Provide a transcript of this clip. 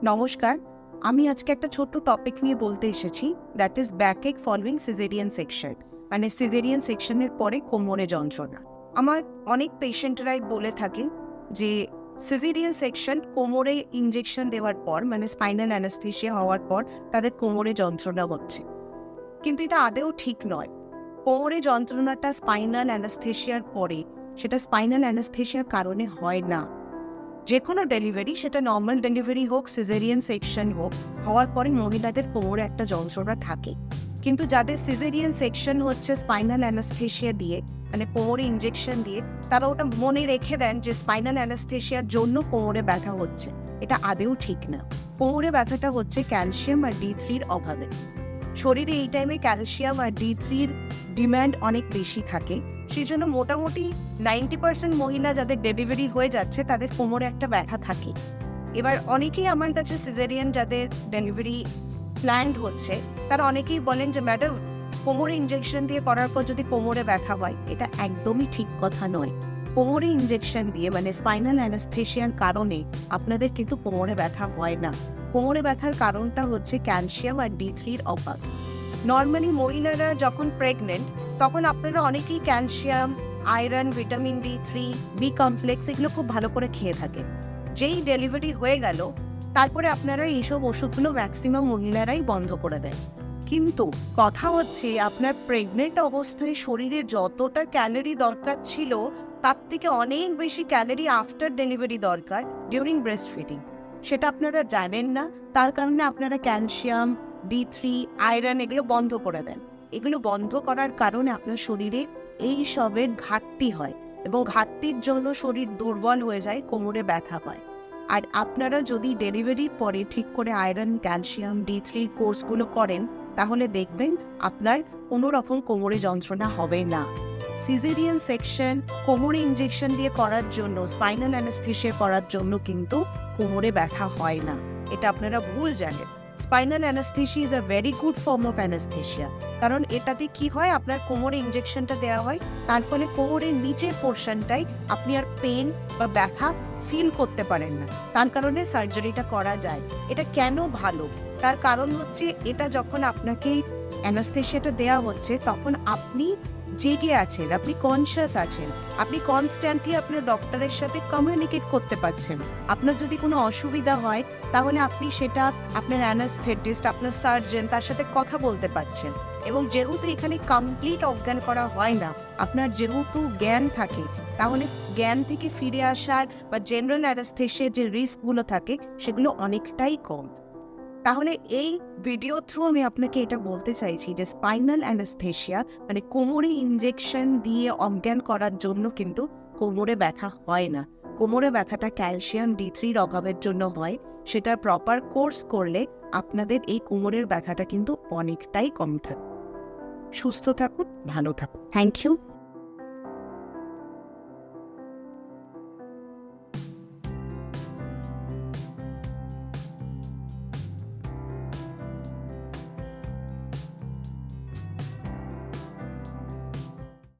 নমস্কার, আমি আজকে একটা ছোট্ট টপিক নিয়ে বলতে এসেছি, that is backache following caesarean section. মানে সিজারিয়ান সেকশনের পরে কোমরে যন্ত্রণা। আমার অনেক পেশেন্টরাই বলে থাকেন যে সিজারিয়ান সেকশন কোমরে ইনজেকশন দেওয়ার পর, মানে স্পাইনাল অ্যানাস্থেসিয়া হওয়ার পর তাদের কোমরে যন্ত্রণা হচ্ছে। কিন্তু এটা আদৌ ঠিক নয়। কোমরে যন্ত্রণাটা স্পাইনাল অ্যানাস্থেসিয়ার পরে সেটা স্পাইনাল অ্যানাস্থেসিয়ার কারণে হয় না। যে কোনো ডেলিভারি, সেটা নর্মাল ডেলিভারি হোক, সিজারিয়ান সেকশন হোক, হওয়ার পরে মহিলাদের কোমরে একটা যন্ত্রণা থাকে। কিন্তু যাদের সিজারিয়ান সেকশন হচ্ছে স্পাইনাল অ্যানাস্থেসিয়া দিয়ে, মানে কোমরে ইনজেকশন দিয়ে, তারা ওটা মনে রেখে দেন যে স্পাইনাল অ্যানাস্থেসিয়ার জন্য কোমরে ব্যথা হচ্ছে। এটা আদৌ ঠিক না। কোমরে ব্যথাটা হচ্ছে ক্যালসিয়াম আর D3-র অভাবে। শরীরে এই টাইমে ক্যালসিয়াম আর D3-র ডিম্যান্ড অনেক বেশি থাকে। সেই জন্য মোটামুটি 90% মহিলা যাদের ডেলিভারি হয়ে যাচ্ছে তাদের কোমরে একটা ব্যথা থাকে। এবার অনেকেই আমার কাছে সিজারিয়ান যাদের ডেলিভারি প্ল্যান্ড হচ্ছে, তারা অনেকেই বলেন যে ম্যাডাম, কোমরে ইনজেকশন দিয়ে করার পর যদি কোমরে ব্যথা হয়, এটা একদমই ঠিক কথা নয়। কোমরে ইনজেকশন দিয়ে, মানে স্পাইনাল অ্যানাস্থেসিয়ার কারণে আপনাদের কিন্তু কোমরে ব্যথা হয় না। কোমরে ব্যথার কারণটা হচ্ছে ক্যালসিয়াম আর D3-র অভাব। নর্মালি মহিলারা যখন প্রেগনেন্ট, তখন আপনারা অনেকেই calcium, iron, vitamin D3, B complex এগুলো খুব ভালো করে খেয়ে থাকেন। যেই ডেলিভারি হয়ে গেল, তারপরে আপনারা এইসব ওষুধগুলো ম্যাক্সিমাম মহিলারাই বন্ধ করে দেন। কিন্তু কথা হচ্ছে, আপনার প্রেগনেন্ট অবস্থায় শরীরে যতটা ক্যালোরি দরকার ছিল, তার থেকে অনেক বেশি ক্যালোরি আফটার ডেলিভারি দরকার ডিউরিং ব্রেস্ট ফিডিং। সেটা আপনারা জানেন না, তার কারণে আপনারা ক্যালসিয়াম, D3, আয়রন এগুলো বন্ধ করে দেন। এগুলো বন্ধ করার কারণে আপনার শরীরে এই সবের ঘাটতি হয়, এবং ঘাটতির জন্য শরীর দুর্বল হয়ে যায়, কোমরে ব্যথা হয়। আর আপনারা যদি ডেলিভারির পরে ঠিক করে আয়রন, ক্যালসিয়াম, D3 কোর্সগুলো করেন, তাহলে দেখবেন আপনার কোনো রকম কোমরে যন্ত্রণা হবে না। সিজারিয়ান সেকশন কোমরে ইনজেকশন দিয়ে করার জন্য, স্পাইনাল অ্যানাস্থেসিয়া করার জন্য কিন্তু কোমরে ব্যথা হয় না। এটা আপনারা ভুল জানেন। Spinal anaesthesia is a very good form of anaesthesia. কারণ এটাতে কি হয়, আপনার কোমরে ইনজেকশনটা দেওয়া হয়, তার ফলে কোমরের নিচের পোর্শনটাই আপনি আর পেন বা ব্যথা ফিল করতে পারেন না। তার কারণে সার্জারিটা করা যায়। এটা কেন ভালো? তার কারণ হচ্ছে, এটা যখন আপনাকে অ্যানাস্থেসিয়াটা দেওয়া হচ্ছে, তখন আপনি জেগে আছেন, আপনি কনসিয়াস আছেন, আপনি কনস্ট্যান্টলি আপনার ডক্টরের সাথে কমিউনিকেট করতে পারছেন। আপনার যদি কোনো অসুবিধা হয়, তাহলে আপনি সেটা আপনার অ্যানাস্থেটিস্ট, আপনার সার্জন, তার সাথে কথা বলতে পারছেন। এবং যেহেতু এখানে কমপ্লিট অজ্ঞান করা হয় না, আপনার যেহেতু জ্ঞান থাকে, তাহলে জ্ঞান থেকে ফিরে আসার বা জেনারেল অ্যানাস্থেসিয়ার যে রিস্কগুলো থাকে, সেগুলো অনেকটাই কম। তাহলে এই ভিডিও থ্রু আমি আপনাকে এটা বলতে চাইছি যে স্পাইনাল অ্যানাস্থেসিয়া, মানে কোমরে ইনজেকশন দিয়ে অজ্ঞান করার জন্য কিন্তু কোমরে ব্যথা হয় না। কোমরে ব্যথাটা ক্যালসিয়াম, D3-র অভাবের জন্য হয়। সেটা প্রপার কোর্স করলে আপনাদের এই কোমরের ব্যথাটা কিন্তু অনেকটাই কম থাকে। সুস্থ থাকুন, ভালো থাকুন। Thank you.